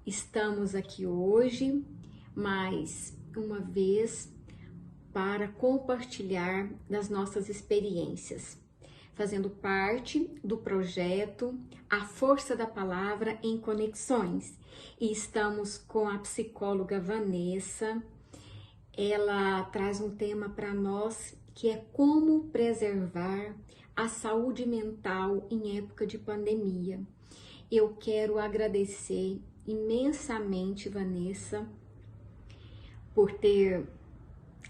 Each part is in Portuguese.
Estamos aqui hoje, mais uma vez, para compartilhar das nossas experiências, fazendo parte do projeto A Força da Palavra em Conexões. E estamos com a psicóloga Vanessa. Ela traz um tema para nós que é como preservar a saúde mental em época de pandemia. Eu quero agradecer imensamente, Vanessa, por ter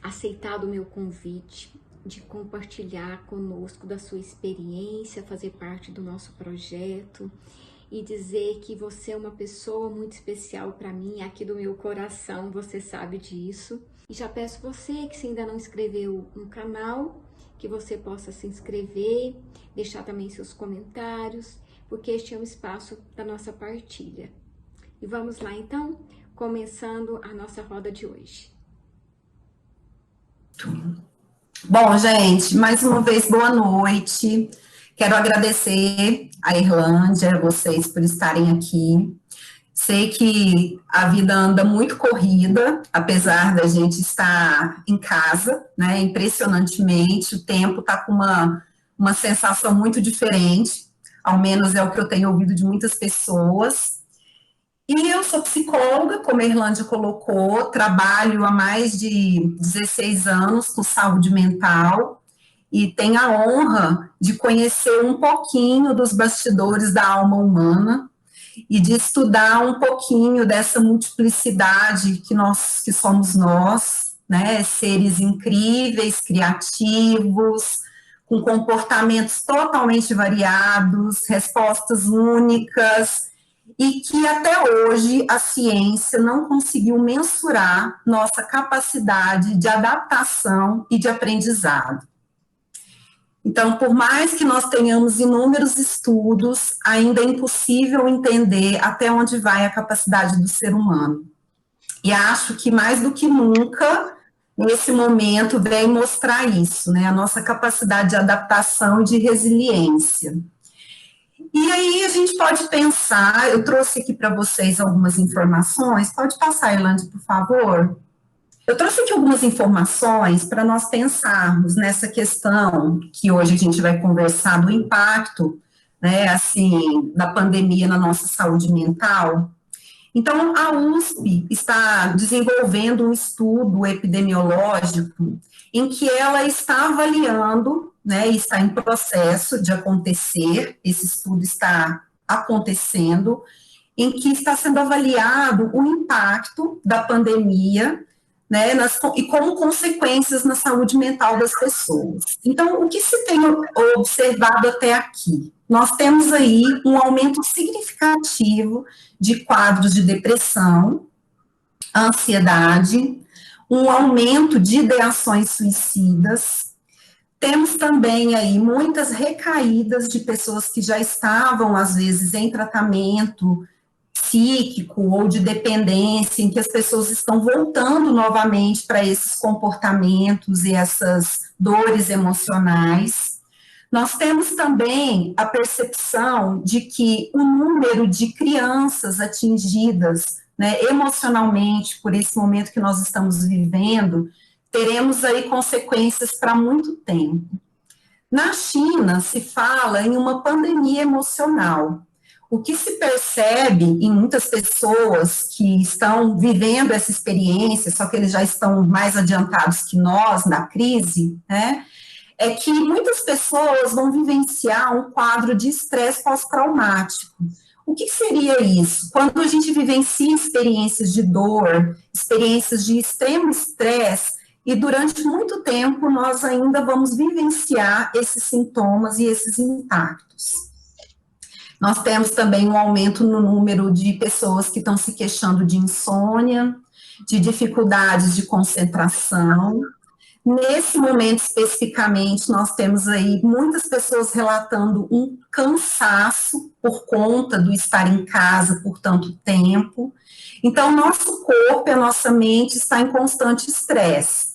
aceitado o meu convite de compartilhar conosco da sua experiência, fazer parte do nosso projeto e dizer que você é uma pessoa muito especial para mim, aqui do meu coração, você sabe disso. E já peço você que se ainda não inscreveu no canal, que você possa se inscrever, deixar também seus comentários, porque este é um espaço da nossa partilha. E vamos lá então, começando a nossa roda de hoje. Bom, gente, mais uma vez, boa noite. Quero agradecer a Irlândia, a vocês por estarem aqui. Sei que a vida anda muito corrida, apesar da gente estar em casa, né? Impressionantemente, o tempo está com uma sensação muito diferente, ao menos é o que eu tenho ouvido de muitas pessoas. E eu sou psicóloga, como a Irlândia colocou, trabalho há mais de 16 anos com saúde mental e tenho a honra de conhecer um pouquinho dos bastidores da alma humana e de estudar um pouquinho dessa multiplicidade que somos nós, né, seres incríveis, criativos, com comportamentos totalmente variados, respostas únicas, e que até hoje a ciência não conseguiu mensurar nossa capacidade de adaptação e de aprendizado. Então, por mais que nós tenhamos inúmeros estudos, ainda é impossível entender até onde vai a capacidade do ser humano. E acho que mais do que nunca, nesse momento, vem mostrar isso, né? A nossa capacidade de adaptação e de resiliência. E aí a gente pode pensar, eu trouxe aqui para vocês algumas informações, pode passar, Irlande, por favor? Eu trouxe aqui algumas informações para nós pensarmos nessa questão que hoje a gente vai conversar do impacto, né, assim, da pandemia na nossa saúde mental. Então, a USP está desenvolvendo um estudo epidemiológico em que ela está avaliando, né, está em processo de acontecer, esse estudo está acontecendo, em que está sendo avaliado o impacto da pandemia, né, e como consequências na saúde mental das pessoas. Então, o que se tem observado até aqui? Nós temos aí um aumento significativo de quadros de depressão, ansiedade, um aumento de ideações suicidas. Temos também aí muitas recaídas de pessoas que já estavam, às vezes, em tratamento psíquico ou de dependência, em que as pessoas estão voltando novamente para esses comportamentos e essas dores emocionais. Nós temos também a percepção de que o número de crianças atingidas, né, emocionalmente por esse momento que nós estamos vivendo, teremos aí consequências para muito tempo. Na China, se fala em uma pandemia emocional. O que se percebe em muitas pessoas que estão vivendo essa experiência, só que eles já estão mais adiantados que nós na crise, né, é que muitas pessoas vão vivenciar um quadro de estresse pós-traumático. O que seria isso? Quando a gente vivencia experiências de dor, experiências de extremo estresse, e durante muito tempo nós ainda vamos vivenciar esses sintomas e esses impactos. Nós temos também um aumento no número de pessoas que estão se queixando de insônia, de dificuldades de concentração. Nesse momento, especificamente, nós temos aí muitas pessoas relatando um cansaço por conta do estar em casa por tanto tempo. Então, nosso corpo e a nossa mente está em constante estresse.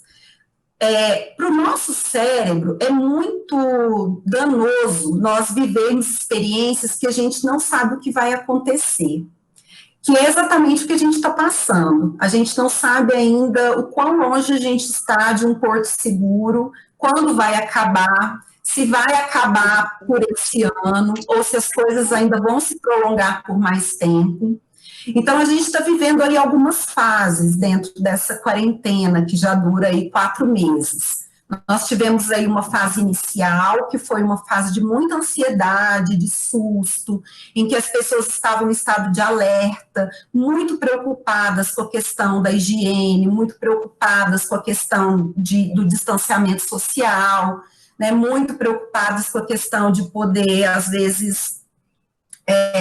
Para o nosso cérebro, é muito danoso nós vivermos experiências que a gente não sabe o que vai acontecer. que é exatamente o que a gente está passando. A gente não sabe ainda o quão longe a gente está de um porto seguro, quando vai acabar, se vai acabar por esse ano, ou se as coisas ainda vão se prolongar por mais tempo. Então, a gente está vivendo aí algumas fases dentro dessa quarentena, que já dura aí 4 meses. Nós tivemos aí uma fase inicial, que foi uma fase de muita ansiedade, de susto, em que as pessoas estavam em estado de alerta, muito preocupadas com a questão da higiene, muito preocupadas com a questão do distanciamento social, né, muito preocupadas com a questão de poder, às vezes,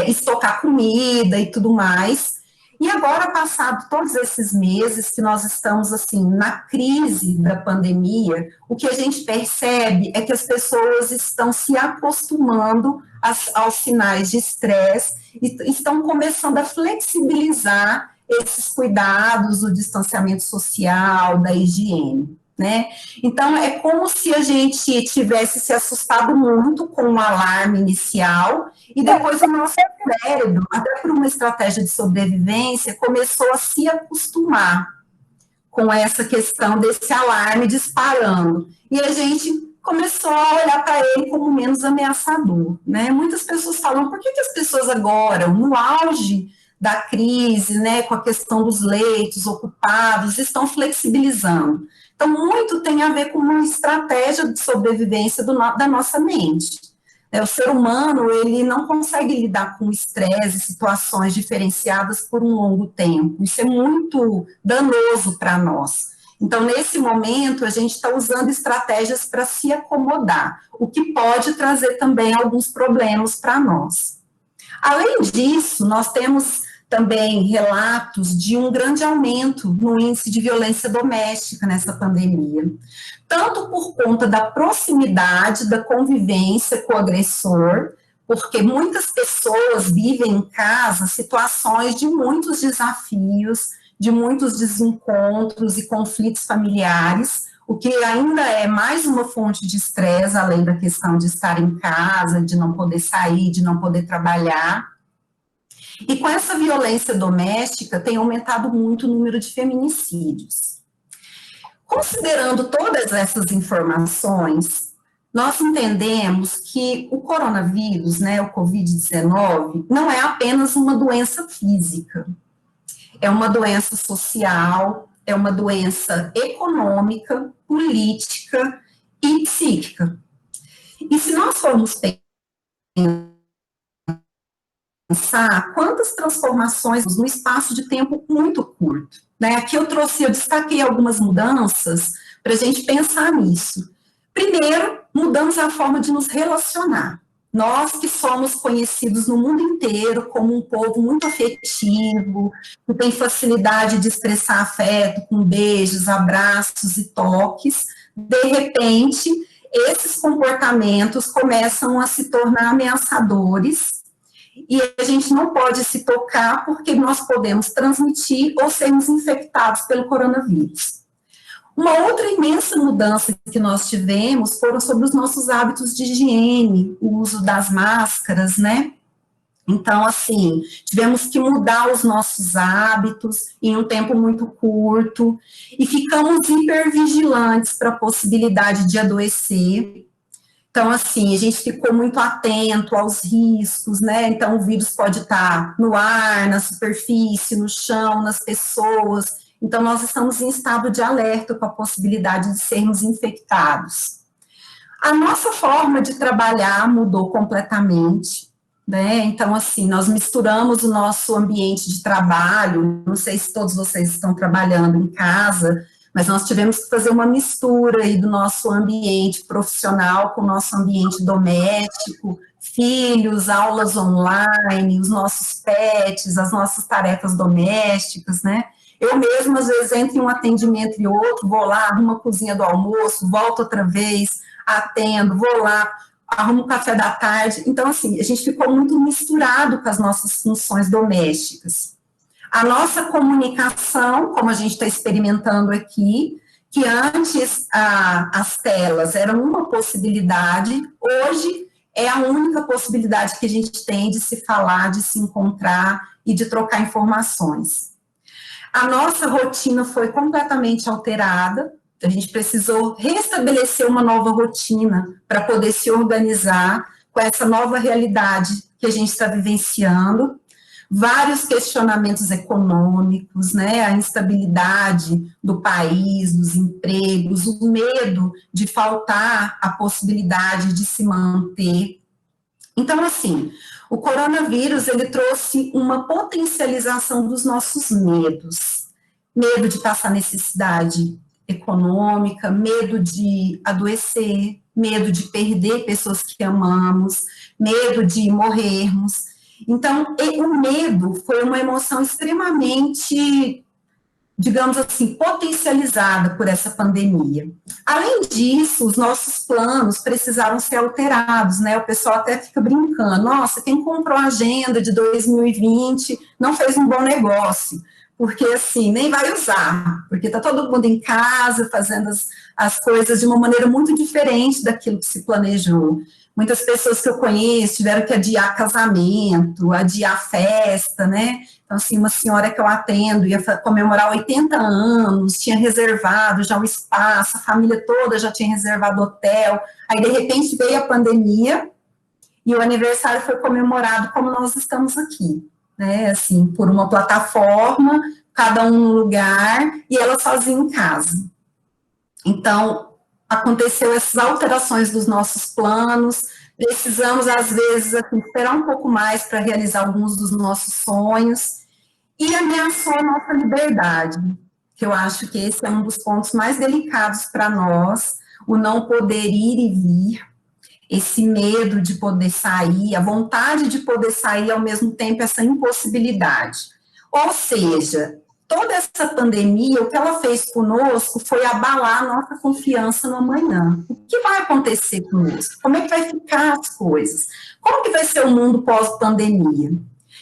estocar comida e tudo mais. E agora, passado todos esses meses que nós estamos, assim, na crise da pandemia, o que a gente percebe é que as pessoas estão se acostumando aos sinais de estresse e estão começando a flexibilizar esses cuidados, o distanciamento social, da higiene, né? Então, é como se a gente tivesse se assustado muito com o alarme inicial e depois o nosso cérebro, até por uma estratégia de sobrevivência, começou a se acostumar com essa questão desse alarme disparando. E a gente começou a olhar para ele como menos ameaçador, né? Muitas pessoas falam, por que as pessoas agora, no auge da crise, né, com a questão dos leitos ocupados, estão flexibilizando? Então, muito tem a ver com uma estratégia de sobrevivência da nossa mente. O ser humano, ele não consegue lidar com estresse, situações diferenciadas por um longo tempo. Isso é muito danoso para nós. Então, nesse momento, a gente está usando estratégias para se acomodar, o que pode trazer também alguns problemas para nós. Além disso, nós temos também relatos de um grande aumento no índice de violência doméstica nessa pandemia, tanto por conta da proximidade, da convivência com o agressor, porque muitas pessoas vivem em casa situações de muitos desafios, de muitos desencontros e conflitos familiares, o que ainda é mais uma fonte de estresse, além da questão de estar em casa, de não poder sair, de não poder trabalhar. E com essa violência doméstica, tem aumentado muito o número de feminicídios. Considerando todas essas informações, nós entendemos que o coronavírus, né, o Covid-19, não é apenas uma doença física, é uma doença social, é uma doença econômica, política e psíquica. E se nós formos pensar quantas transformações no espaço de tempo muito curto, né? Aqui eu destaquei algumas mudanças para a gente pensar nisso. Primeiro, mudamos a forma de nos relacionar. Nós que somos conhecidos no mundo inteiro como um povo muito afetivo, que tem facilidade de expressar afeto com beijos, abraços e toques, de repente, esses comportamentos começam a se tornar ameaçadores e a gente não pode se tocar porque nós podemos transmitir ou sermos infectados pelo coronavírus. Uma outra imensa mudança que nós tivemos foram sobre os nossos hábitos de higiene, o uso das máscaras, né? Então, assim, tivemos que mudar os nossos hábitos em um tempo muito curto e ficamos hipervigilantes para a possibilidade de adoecer. Então, assim, a gente ficou muito atento aos riscos, né? Então, o vírus pode estar no ar, na superfície, no chão, nas pessoas. Então, nós estamos em estado de alerta com a possibilidade de sermos infectados. A nossa forma de trabalhar mudou completamente, né? Então, assim, nós misturamos o nosso ambiente de trabalho, não sei se todos vocês estão trabalhando em casa, mas nós tivemos que fazer uma mistura aí do nosso ambiente profissional com o nosso ambiente doméstico, filhos, aulas online, os nossos pets, as nossas tarefas domésticas, né? Eu mesma, às vezes, entro em um atendimento e outro, vou lá, arrumo a cozinha do almoço, volto outra vez, atendo, vou lá, arrumo o café da tarde. Então, assim, a gente ficou muito misturado com as nossas funções domésticas. A nossa comunicação, como a gente está experimentando aqui, que antes as telas eram uma possibilidade, hoje é a única possibilidade que a gente tem de se falar, de se encontrar e de trocar informações. A nossa rotina foi completamente alterada, a gente precisou restabelecer uma nova rotina para poder se organizar com essa nova realidade que a gente está vivenciando. Vários questionamentos econômicos, né, a instabilidade do país, dos empregos, o medo de faltar a possibilidade de se manter. Então, assim, o coronavírus, ele trouxe uma potencialização dos nossos medos. Medo de passar necessidade econômica, medo de adoecer, medo de perder pessoas que amamos, medo de morrermos. Então, o medo foi uma emoção extremamente, digamos assim, potencializada por essa pandemia. Além disso, os nossos planos precisaram ser alterados, né? O pessoal até fica brincando, nossa, quem comprou a agenda de 2020 não fez um bom negócio, porque assim, nem vai usar, porque está todo mundo em casa, fazendo as coisas de uma maneira muito diferente daquilo que se planejou. Muitas pessoas que eu conheço tiveram que adiar casamento, adiar festa, né? Então, assim, uma senhora que eu atendo ia comemorar 80 anos, tinha reservado já o espaço, a família toda já tinha reservado hotel, aí, de repente, veio a pandemia e o aniversário foi comemorado como nós estamos aqui, né? Assim, por uma plataforma, cada um num lugar, e ela sozinha em casa. Então, aconteceu essas alterações dos nossos planos, precisamos, às vezes, assim, esperar um pouco mais para realizar alguns dos nossos sonhos, e ameaçou a nossa liberdade, que eu acho que esse é um dos pontos mais delicados para nós, o não poder ir e vir, esse medo de poder sair, a vontade de poder sair, ao mesmo tempo, essa impossibilidade. Ou seja, toda essa pandemia, o que ela fez conosco foi abalar a nossa confiança no amanhã. O que vai acontecer conosco? Como é que vai ficar as coisas? Como que vai ser o mundo pós-pandemia?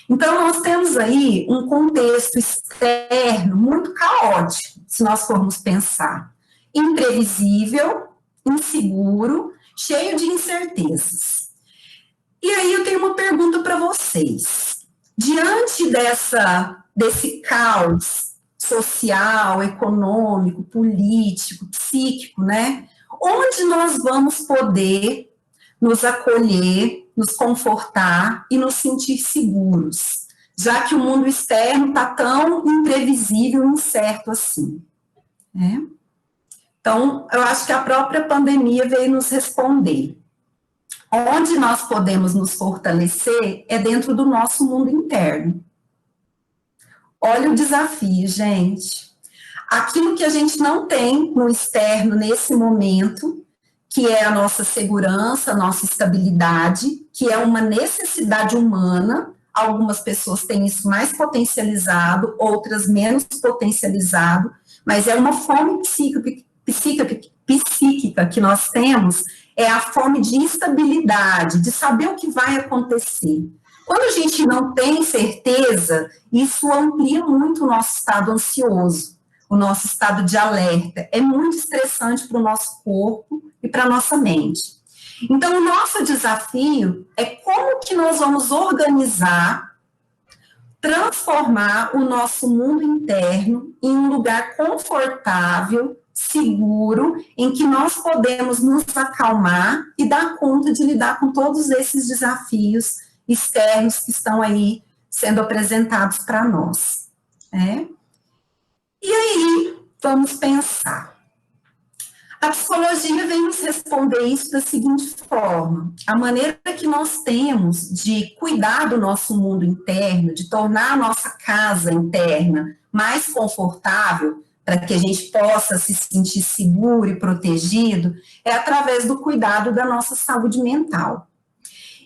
Então, nós temos aí um contexto externo muito caótico, se nós formos pensar. Imprevisível, inseguro, cheio de incertezas. E aí eu tenho uma pergunta para vocês. Diante desse caos social, econômico, político, psíquico, né? Onde nós vamos poder nos acolher, nos confortar e nos sentir seguros, já que o mundo externo está tão imprevisível e incerto assim, né? Então, eu acho que a própria pandemia veio nos responder. Onde nós podemos nos fortalecer é dentro do nosso mundo interno. Olha o desafio, gente. Aquilo que a gente não tem no externo nesse momento, que é a nossa segurança, a nossa estabilidade, que é uma necessidade humana. Algumas pessoas têm isso mais potencializado, outras menos potencializado, mas é uma fome psíquica que nós temos, é a fome de instabilidade, de saber o que vai acontecer. Quando a gente não tem certeza, isso amplia muito o nosso estado ansioso, o nosso estado de alerta. É muito estressante para o nosso corpo e para a nossa mente. Então, o nosso desafio é como que nós vamos organizar, transformar o nosso mundo interno em um lugar confortável, seguro, em que nós podemos nos acalmar e dar conta de lidar com todos esses desafios externos que estão aí sendo apresentados para nós, né? E aí, vamos pensar. A psicologia vem nos responder isso da seguinte forma: a maneira que nós temos de cuidar do nosso mundo interno, de tornar a nossa casa interna mais confortável, para que a gente possa se sentir seguro e protegido, é através do cuidado da nossa saúde mental.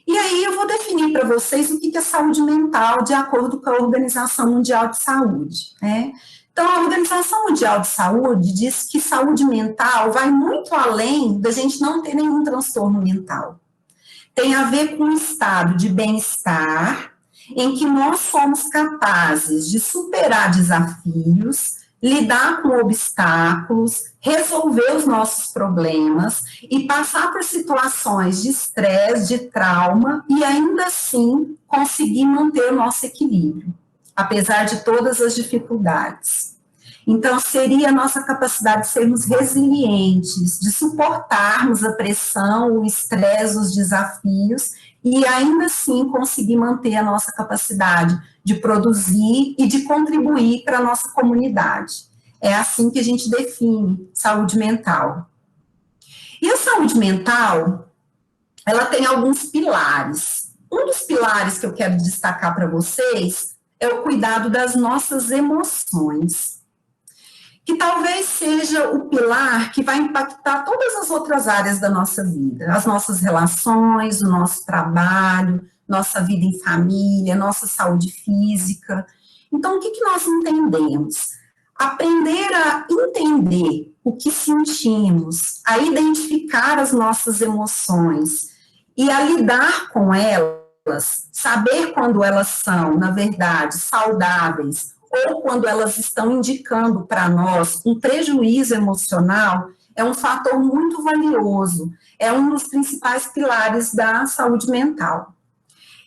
E aí eu vou definir para vocês o que é saúde mental de acordo com a Organização Mundial de Saúde, né? Então, a Organização Mundial de Saúde diz que saúde mental vai muito além da gente não ter nenhum transtorno mental. Tem a ver com um estado de bem-estar em que nós somos capazes de superar desafios, lidar com obstáculos, resolver os nossos problemas e passar por situações de estresse, de trauma e ainda assim conseguir manter o nosso equilíbrio, apesar de todas as dificuldades. Então, seria a nossa capacidade de sermos resilientes, de suportarmos a pressão, o estresse, os desafios, e ainda assim conseguir manter a nossa capacidade de produzir e de contribuir para a nossa comunidade. É assim que a gente define saúde mental. E a saúde mental, ela tem alguns pilares. Um dos pilares que eu quero destacar para vocês é o cuidado das nossas emoções, que talvez seja o pilar que vai impactar todas as outras áreas da nossa vida, as nossas relações, o nosso trabalho, nossa vida em família, nossa saúde física. Então, o que nós entendemos? Aprender a entender o que sentimos, a identificar as nossas emoções e a lidar com elas, saber quando elas são, na verdade, saudáveis, ou quando elas estão indicando para nós um prejuízo emocional, é um fator muito valioso, é um dos principais pilares da saúde mental.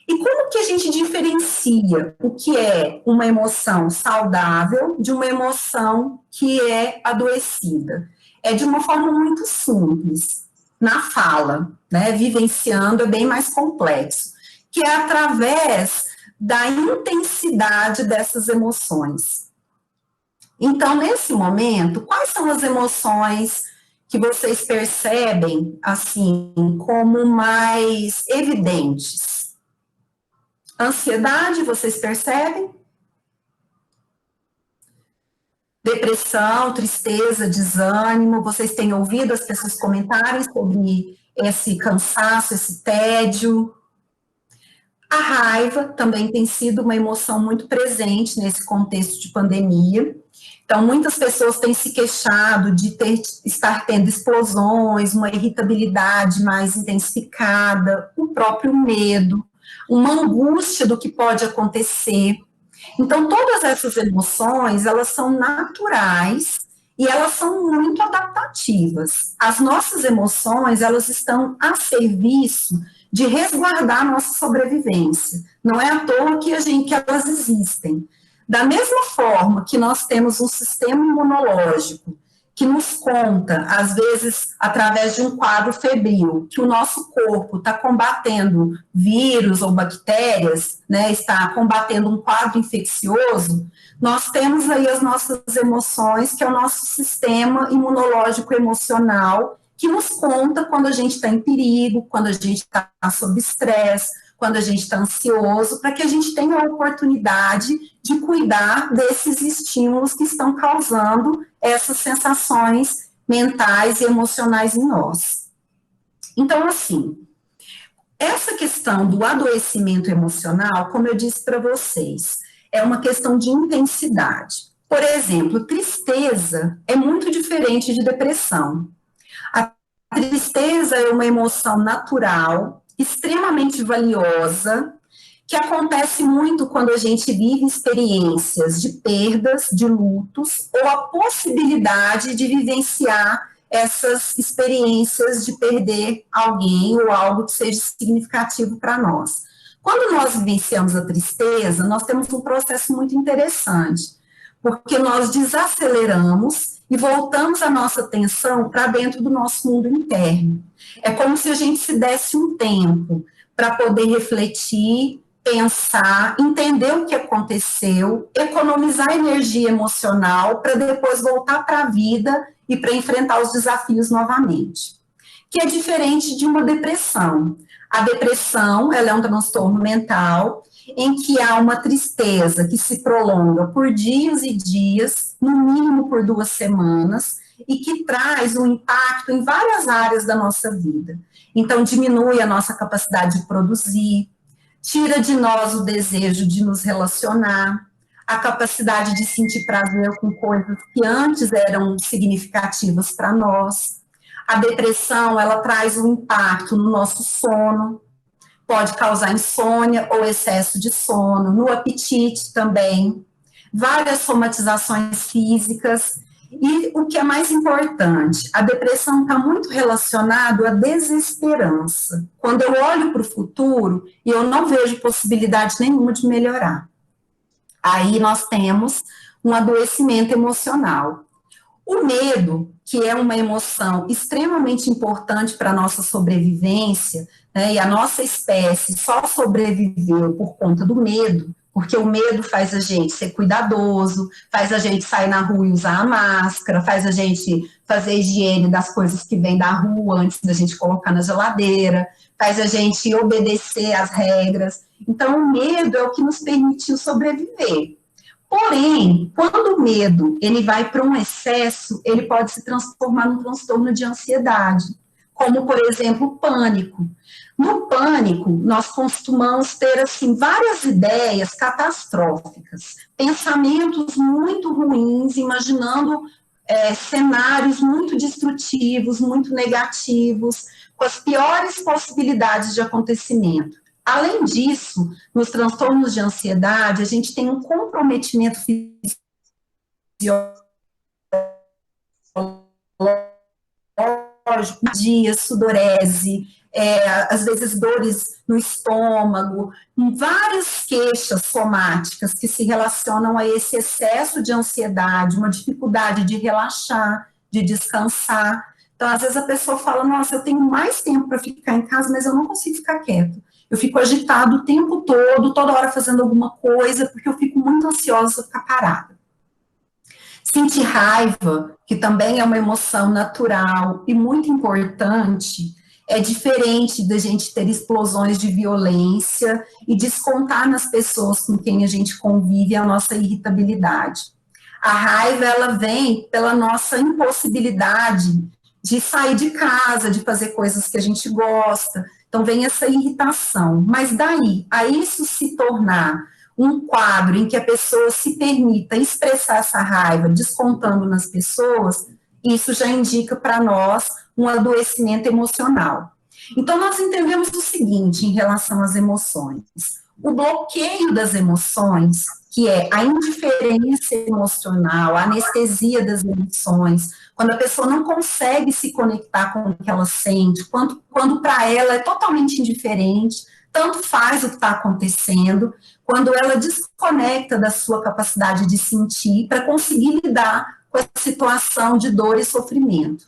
E como que a gente diferencia o que é uma emoção saudável de uma emoção que é adoecida? É de uma forma muito simples, na fala, né? Vivenciando é bem mais complexo, que é através da intensidade dessas emoções. Então, nesse momento, quais são as emoções que vocês percebem, assim, como mais evidentes? Ansiedade, vocês percebem? Depressão, tristeza, desânimo, vocês têm ouvido as pessoas comentarem sobre esse cansaço, esse tédio? A raiva também tem sido uma emoção muito presente nesse contexto de pandemia. Então, muitas pessoas têm se queixado de estar tendo explosões, uma irritabilidade mais intensificada, o próprio medo, uma angústia do que pode acontecer. Então, todas essas emoções, elas são naturais e elas são muito adaptativas. As nossas emoções, elas estão a serviço de resguardar a nossa sobrevivência. Não é à toa que elas existem. Da mesma forma que nós temos um sistema imunológico que nos conta, às vezes, através de um quadro febril, que o nosso corpo está combatendo vírus ou bactérias, né, está combatendo um quadro infeccioso, nós temos aí as nossas emoções, que é o nosso sistema imunológico emocional, que nos conta quando a gente está em perigo, quando a gente está sob estresse, quando a gente está ansioso, para que a gente tenha a oportunidade de cuidar desses estímulos que estão causando essas sensações mentais e emocionais em nós. Então, assim, essa questão do adoecimento emocional, como eu disse para vocês, é uma questão de intensidade. Por exemplo, tristeza é muito diferente de depressão. A tristeza é uma emoção natural, extremamente valiosa, que acontece muito quando a gente vive experiências de perdas, de lutos, ou a possibilidade de vivenciar essas experiências de perder alguém ou algo que seja significativo para nós. Quando nós vivenciamos a tristeza, nós temos um processo muito interessante, porque nós desaceleramos e voltamos a nossa atenção para dentro do nosso mundo interno. É como se a gente se desse um tempo para poder refletir, pensar, entender o que aconteceu, economizar energia emocional para depois voltar para a vida e para enfrentar os desafios novamente. Que é diferente de uma depressão. A depressão, ela é um transtorno mental em que há uma tristeza que se prolonga por dias e dias, no mínimo por 2 semanas, e que traz um impacto em várias áreas da nossa vida. Então, diminui a nossa capacidade de produzir, tira de nós o desejo de nos relacionar, a capacidade de sentir prazer com coisas que antes eram significativas para nós. A depressão, ela traz um impacto no nosso sono, pode causar insônia ou excesso de sono, no apetite também, várias somatizações físicas, e o que é mais importante, a depressão está muito relacionada à desesperança. Quando eu olho para o futuro e eu não vejo possibilidade nenhuma de melhorar. Aí nós temos um adoecimento emocional. O medo, que é uma emoção extremamente importante para a nossa sobrevivência, né, e a nossa espécie só sobreviveu por conta do medo, porque o medo faz a gente ser cuidadoso, faz a gente sair na rua e usar a máscara, faz a gente fazer higiene das coisas que vêm da rua antes da gente colocar na geladeira, faz a gente obedecer às regras. Então, o medo é o que nos permitiu sobreviver. Porém, quando o medo ele vai para um excesso, ele pode se transformar num transtorno de ansiedade, como, por exemplo, o pânico. No pânico, nós costumamos ter, assim, várias ideias catastróficas, pensamentos muito ruins, imaginando cenários muito destrutivos, muito negativos, com as piores possibilidades de acontecimento. Além disso, nos transtornos de ansiedade, a gente tem um comprometimento fisiológico, dia, sudorese, às vezes dores no estômago, várias queixas somáticas que se relacionam a esse excesso de ansiedade, uma dificuldade de relaxar, de descansar. Então, às vezes a pessoa fala, nossa, eu tenho mais tempo para ficar em casa, mas eu não consigo ficar quieto. Eu fico agitado o tempo todo, toda hora fazendo alguma coisa, porque eu fico muito ansiosa de ficar parada. Sentir raiva, que também é uma emoção natural e muito importante, é diferente da gente ter explosões de violência e descontar nas pessoas com quem a gente convive a nossa irritabilidade. A raiva, ela vem pela nossa impossibilidade de sair de casa, de fazer coisas que a gente gosta. Então, vem essa irritação. Mas daí, a isso se tornar um quadro em que a pessoa se permita expressar essa raiva, descontando nas pessoas, isso já indica para nós um adoecimento emocional. Então, nós entendemos o seguinte em relação às emoções. O bloqueio das emoções, que é a indiferença emocional, a anestesia das emoções, quando a pessoa não consegue se conectar com o que ela sente, quando para ela é totalmente indiferente, tanto faz o que está acontecendo, quando ela desconecta da sua capacidade de sentir para conseguir lidar com a situação de dor e sofrimento.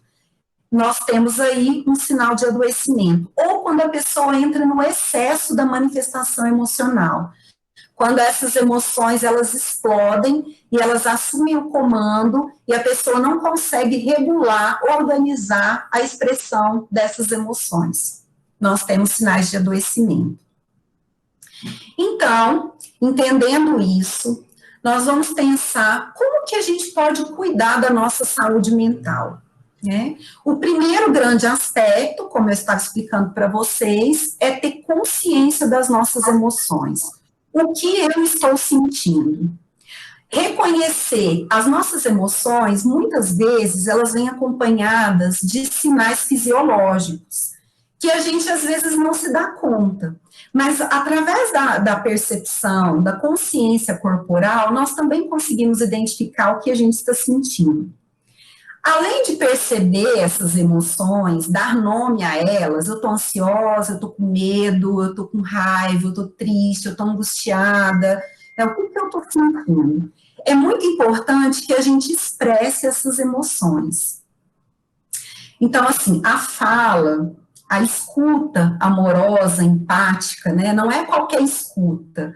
Nós temos aí um sinal de adoecimento. Ou quando a pessoa entra no excesso da manifestação emocional. Quando essas emoções, elas explodem e elas assumem o comando e a pessoa não consegue regular, organizar a expressão dessas emoções. Nós temos sinais de adoecimento. Então, entendendo isso, nós vamos pensar como que a gente pode cuidar da nossa saúde mental. Né? O primeiro grande aspecto, como eu estava explicando para vocês, é ter consciência das nossas emoções. O que eu estou sentindo? Reconhecer as nossas emoções, muitas vezes, elas vêm acompanhadas de sinais fisiológicos, que a gente, às vezes, não se dá conta. Mas, através da percepção, da consciência corporal, nós também conseguimos identificar o que a gente está sentindo. Além de perceber essas emoções, dar nome a elas, eu estou ansiosa, eu estou com medo, eu estou com raiva, eu estou triste, eu estou angustiada, o que eu estou sentindo? É muito importante que a gente expresse essas emoções. Então, assim, a fala, a escuta amorosa, empática, né, não é qualquer escuta.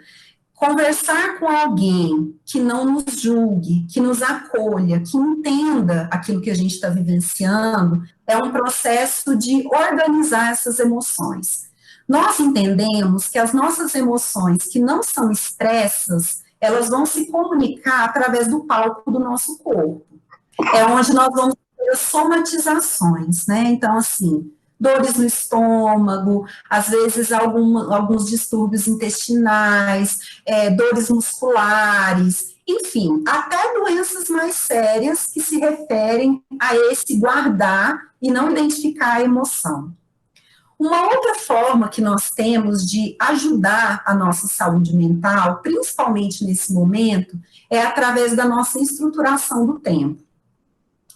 Conversar com alguém que não nos julgue, que nos acolha, que entenda aquilo que a gente está vivenciando, é um processo de organizar essas emoções. Nós entendemos que as nossas emoções que não são expressas, elas vão se comunicar através do palco do nosso corpo. É onde nós vamos ter as somatizações, né? Então, assim, dores no estômago, às vezes alguns distúrbios intestinais, dores musculares, enfim, até doenças mais sérias que se referem a esse guardar e não identificar a emoção. Uma outra forma que nós temos de ajudar a nossa saúde mental, principalmente nesse momento, é através da nossa estruturação do tempo.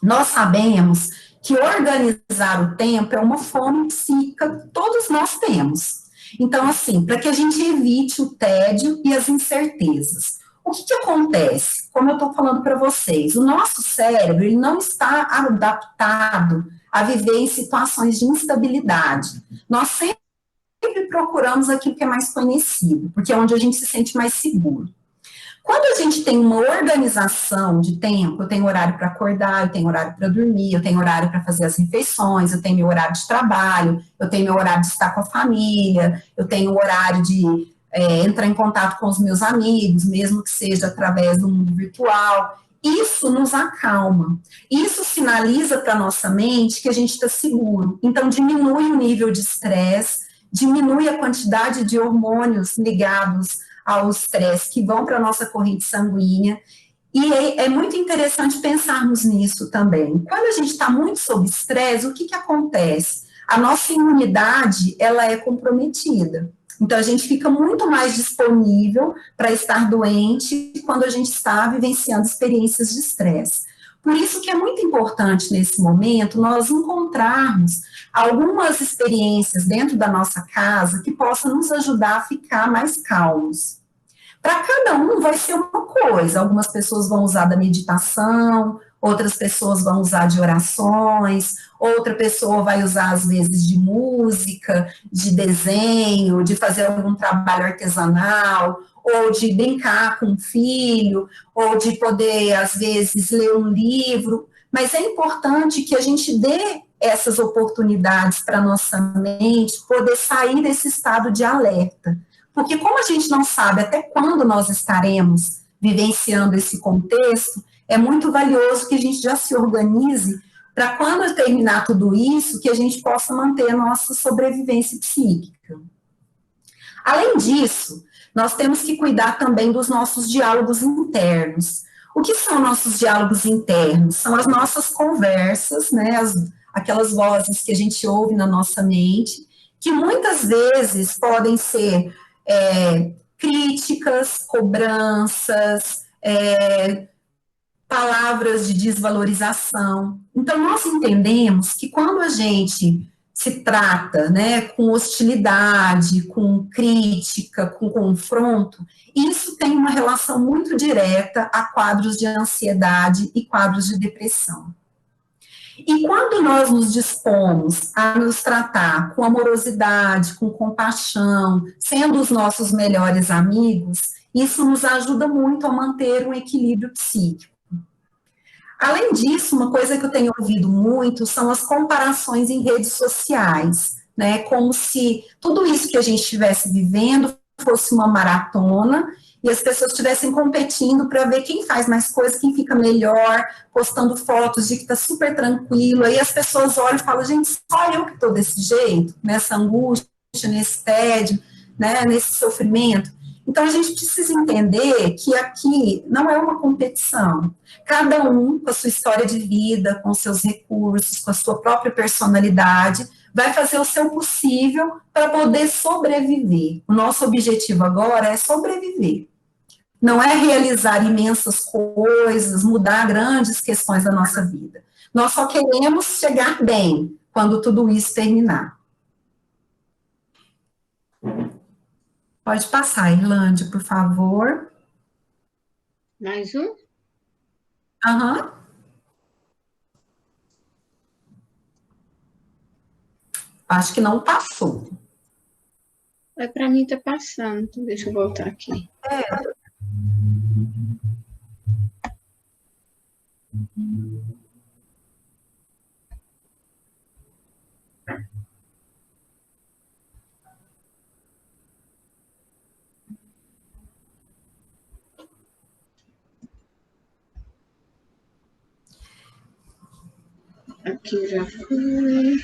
Nós sabemos que organizar o tempo é uma fome psíquica que todos nós temos. Então, assim, para que a gente evite o tédio e as incertezas. O que acontece? Como eu estou falando para vocês, o nosso cérebro ele não está adaptado a viver em situações de instabilidade. Nós sempre procuramos aquilo que é mais conhecido, porque é onde a gente se sente mais seguro. Quando a gente tem uma organização de tempo, eu tenho horário para acordar, eu tenho horário para dormir, eu tenho horário para fazer as refeições, eu tenho meu horário de trabalho, eu tenho meu horário de estar com a família, eu tenho o horário de entrar em contato com os meus amigos, mesmo que seja através do mundo virtual. Isso nos acalma. Isso sinaliza para a nossa mente que a gente está seguro. Então, diminui o nível de estresse, diminui a quantidade de hormônios ligados ao estresse que vão para a nossa corrente sanguínea. E é muito interessante pensarmos nisso também. Quando a gente está muito sob estresse, o que acontece? A nossa imunidade, ela é comprometida. Então, a gente fica muito mais disponível para estar doente quando a gente está vivenciando experiências de estresse. Por isso que é muito importante, nesse momento, nós encontrarmos algumas experiências dentro da nossa casa que possam nos ajudar a ficar mais calmos. Para cada um vai ser uma coisa. Algumas pessoas vão usar da meditação, outras pessoas vão usar de orações, outra pessoa vai usar, às vezes, de música, de desenho, de fazer algum trabalho artesanal, ou de brincar com o filho, ou de poder, às vezes, ler um livro. Mas é importante que a gente dê essas oportunidades para a nossa mente poder sair desse estado de alerta. Porque como a gente não sabe até quando nós estaremos vivenciando esse contexto, é muito valioso que a gente já se organize para quando terminar tudo isso, que a gente possa manter a nossa sobrevivência psíquica. Além disso, nós temos que cuidar também dos nossos diálogos internos. O que são nossos diálogos internos? São as nossas conversas, né, aquelas vozes que a gente ouve na nossa mente, que muitas vezes podem ser críticas, cobranças, palavras de desvalorização. Então, nós entendemos que quando a gente se trata, né, com hostilidade, com crítica, com confronto, isso tem uma relação muito direta a quadros de ansiedade e quadros de depressão. E quando nós nos dispomos a nos tratar com amorosidade, com compaixão, sendo os nossos melhores amigos, isso nos ajuda muito a manter um equilíbrio psíquico. Além disso, uma coisa que eu tenho ouvido muito são as comparações em redes sociais, né? Como se tudo isso que a gente estivesse vivendo fosse uma maratona e as pessoas estivessem competindo para ver quem faz mais coisas, quem fica melhor, postando fotos de que está super tranquilo. Aí as pessoas olham e falam, gente, só eu que estou desse jeito, nessa angústia, nesse tédio, né, nesse sofrimento. Então, a gente precisa entender que aqui não é uma competição. Cada um, com a sua história de vida, com os seus recursos, com a sua própria personalidade, vai fazer o seu possível para poder sobreviver. O nosso objetivo agora é sobreviver. Não é realizar imensas coisas, mudar grandes questões da nossa vida. Nós só queremos chegar bem quando tudo isso terminar. Pode passar, Irlande, por favor. Mais um? Aham. Acho que não passou. Para mim está passando, então deixa eu voltar aqui. Aqui já foi.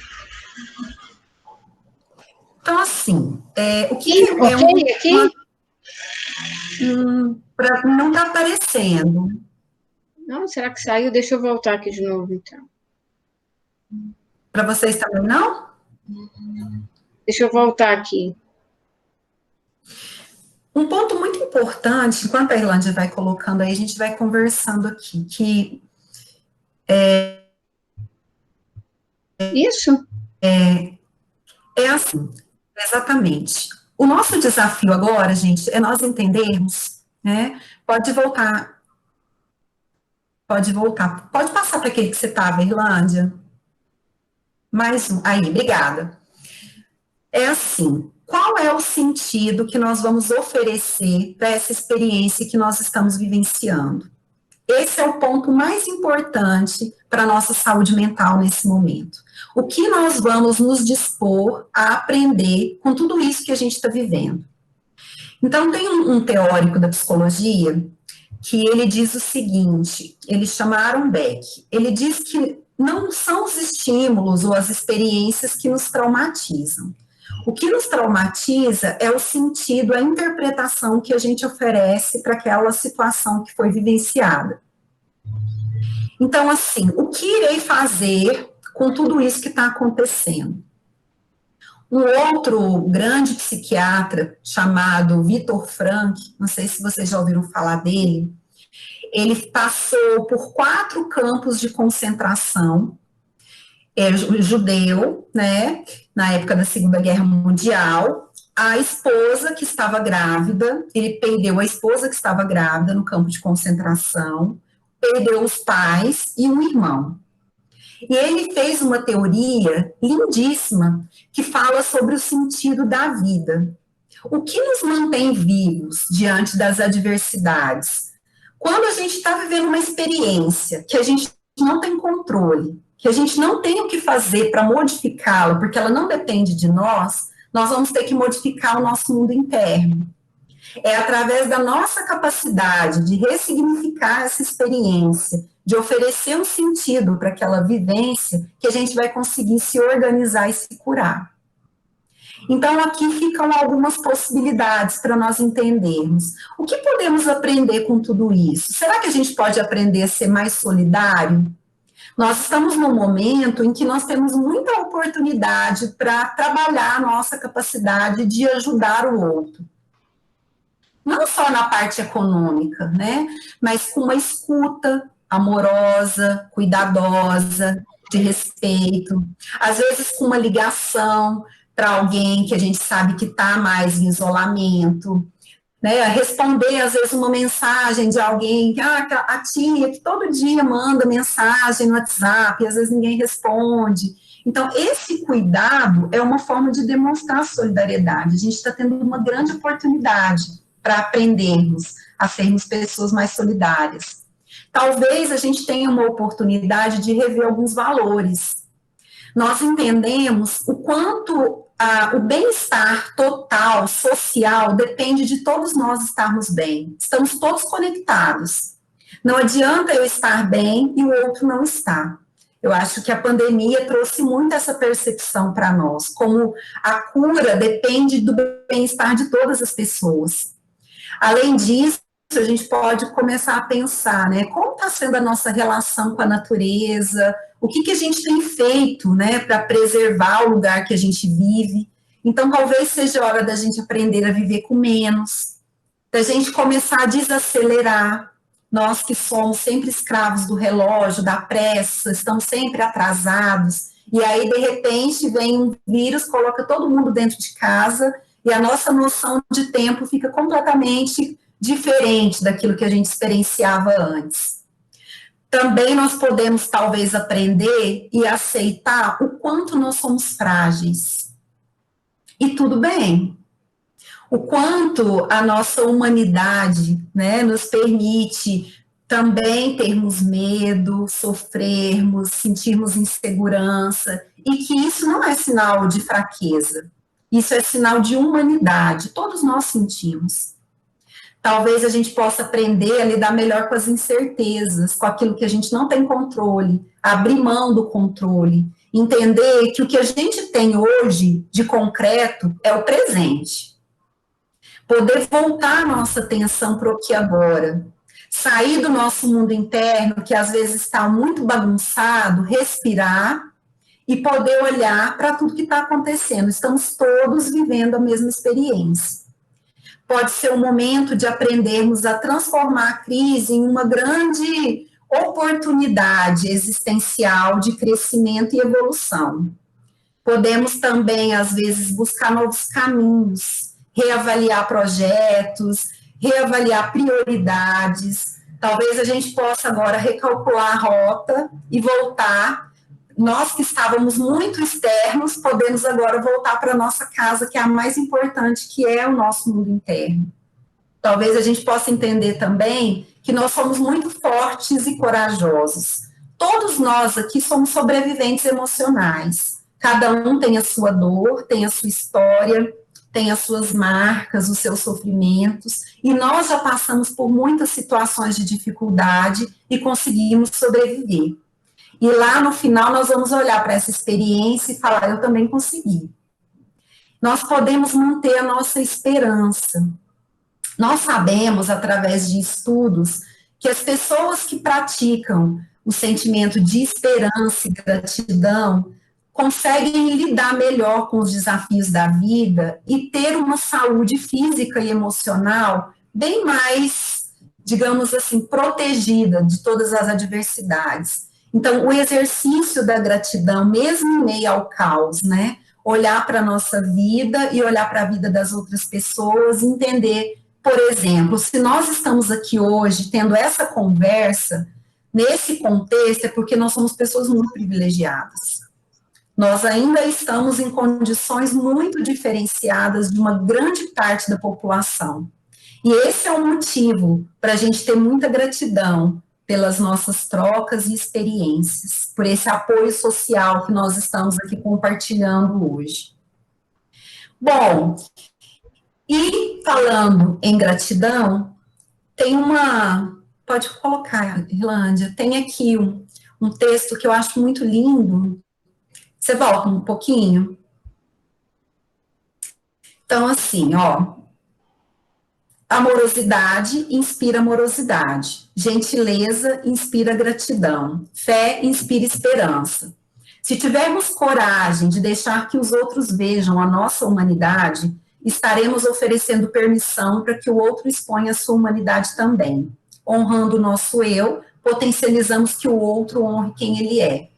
Então, assim, o que aqui? Não está aparecendo. Não, será que saiu? Deixa eu voltar aqui de novo, então. Para vocês também não? Deixa eu voltar aqui. Um ponto muito importante, enquanto a Irlândia vai colocando aí, a gente vai conversando aqui, que Isso? é assim, exatamente. O nosso desafio agora, gente, é nós entendermos, né? Pode voltar, pode voltar. Pode passar para aquele que você estava, Irlândia. Mais um. Aí, obrigada. É assim, qual é o sentido que nós vamos oferecer para essa experiência que nós estamos vivenciando? Esse é o ponto mais importante para a nossa saúde mental nesse momento. O que nós vamos nos dispor a aprender com tudo isso que a gente está vivendo? Então, tem um teórico da psicologia que ele diz o seguinte, ele chama Aaron Beck, ele diz que não são os estímulos ou as experiências que nos traumatizam. O que nos traumatiza é o sentido, a interpretação que a gente oferece para aquela situação que foi vivenciada. Então, assim, o que irei fazer com tudo isso que está acontecendo? Um outro grande psiquiatra chamado Viktor Frankl, não sei se vocês já ouviram falar dele, ele passou por 4 campos de concentração, judeu, né, na época da Segunda Guerra Mundial. A esposa que estava grávida, ele perdeu a esposa que estava grávida no campo de concentração, perdeu os pais e um irmão. E ele fez uma teoria lindíssima que fala sobre o sentido da vida. O que nos mantém vivos diante das adversidades? Quando a gente está vivendo uma experiência que a gente não tem controle, que a gente não tem o que fazer para modificá-la, porque ela não depende de nós, nós vamos ter que modificar o nosso mundo interno. É através da nossa capacidade de ressignificar essa experiência, de oferecer um sentido para aquela vivência, que a gente vai conseguir se organizar e se curar. Então, aqui ficam algumas possibilidades para nós entendermos. O que podemos aprender com tudo isso? Será que a gente pode aprender a ser mais solidário? Nós estamos num momento em que nós temos muita oportunidade para trabalhar a nossa capacidade de ajudar o outro. Não só na parte econômica, né? Mas com uma escuta amorosa, cuidadosa, de respeito. Às vezes com uma ligação para alguém que a gente sabe que está mais em isolamento, né? Responder, às vezes, uma mensagem de alguém, a tia que todo dia manda mensagem no WhatsApp, e às vezes ninguém responde. Então, esse cuidado é uma forma de demonstrar solidariedade. A gente está tendo uma grande oportunidade para aprendermos a sermos pessoas mais solidárias. Talvez a gente tenha uma oportunidade de rever alguns valores. Nós entendemos o quanto o bem-estar total, social, depende de todos nós estarmos bem. Estamos todos conectados. Não adianta eu estar bem e o outro não estar. Eu acho que a pandemia trouxe muito essa percepção para nós, como a cura depende do bem-estar de todas as pessoas. Além disso, a gente pode começar a pensar, né, como está sendo a nossa relação com a natureza, o que a gente tem feito, né, para preservar o lugar que a gente vive. Então, talvez seja hora da gente aprender a viver com menos, da gente começar a desacelerar. Nós que somos sempre escravos do relógio, da pressa, estamos sempre atrasados, e aí, de repente, vem um vírus, coloca todo mundo dentro de casa, e a nossa noção de tempo fica completamente diferente daquilo que a gente experienciava antes. Também nós podemos, talvez, aprender e aceitar o quanto nós somos frágeis. E tudo bem. O quanto a nossa humanidade, né, nos permite também termos medo, sofrermos, sentirmos insegurança, e que isso não é sinal de fraqueza. Isso é sinal de humanidade. Todos nós sentimos. Talvez a gente possa aprender a lidar melhor com as incertezas, com aquilo que a gente não tem controle, abrir mão do controle, entender que o que a gente tem hoje de concreto é o presente. Poder voltar a nossa atenção para o aqui e agora, sair do nosso mundo interno, que às vezes está muito bagunçado, respirar e poder olhar para tudo que está acontecendo. Estamos todos vivendo a mesma experiência. Pode ser um momento de aprendermos a transformar a crise em uma grande oportunidade existencial de crescimento e evolução. Podemos também, às vezes, buscar novos caminhos, reavaliar projetos, reavaliar prioridades. Talvez a gente possa agora recalcular a rota e voltar. Nós que estávamos muito externos, podemos agora voltar para a nossa casa, que é a mais importante, que é o nosso mundo interno. Talvez a gente possa entender também que nós somos muito fortes e corajosos. Todos nós aqui somos sobreviventes emocionais. Cada um tem a sua dor, tem a sua história, tem as suas marcas, os seus sofrimentos, e nós já passamos por muitas situações de dificuldade e conseguimos sobreviver. E lá no final nós vamos olhar para essa experiência e falar, eu também consegui. Nós podemos manter a nossa esperança. Nós sabemos, através de estudos, que as pessoas que praticam o sentimento de esperança e gratidão conseguem lidar melhor com os desafios da vida e ter uma saúde física e emocional bem mais, digamos assim, protegida de todas as adversidades. Então, o exercício da gratidão, mesmo em meio ao caos, né? Olhar para a nossa vida e olhar para a vida das outras pessoas, entender, por exemplo, se nós estamos aqui hoje tendo essa conversa, nesse contexto, é porque nós somos pessoas muito privilegiadas. Nós ainda estamos em condições muito diferenciadas de uma grande parte da população. E esse é o motivo para a gente ter muita gratidão pelas nossas trocas e experiências, por esse apoio social que nós estamos aqui compartilhando hoje. Bom, e falando em gratidão, tem uma... Pode colocar, Irlândia, tem aqui um texto que eu acho muito lindo. Você volta um pouquinho? Então, assim, ó. Amorosidade inspira amorosidade. Gentileza inspira gratidão. Fé inspira esperança. Se tivermos coragem de deixar que os outros vejam a nossa humanidade, estaremos oferecendo permissão para que o outro exponha a sua humanidade também. Honrando o nosso eu, potencializamos que o outro honre quem ele é.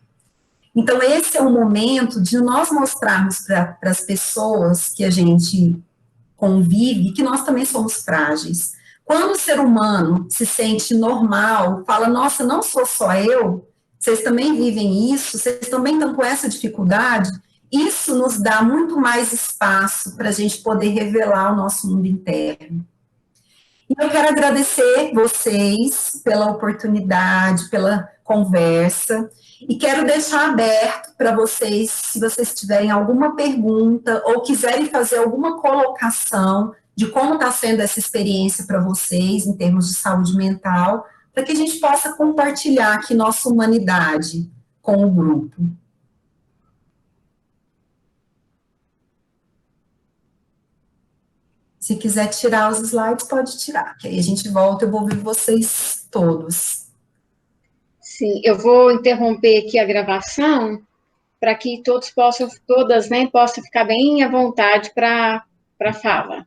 Então, esse é o momento de nós mostrarmos para as pessoas que a gente convive que nós também somos frágeis. Quando o ser humano se sente normal, fala, nossa, não sou só eu, vocês também vivem isso, vocês também estão com essa dificuldade, isso nos dá muito mais espaço para a gente poder revelar o nosso mundo interno. E eu quero agradecer vocês pela oportunidade, pela conversa, e quero deixar aberto para vocês, se vocês tiverem alguma pergunta ou quiserem fazer alguma colocação de como está sendo essa experiência para vocês em termos de saúde mental, para que a gente possa compartilhar aqui nossa humanidade com o grupo. Se quiser tirar os slides, pode tirar, que aí a gente volta, eu vou ver vocês todos. Sim, eu vou interromper aqui a gravação para que todos possam, todas, né, possam ficar bem à vontade para a fala.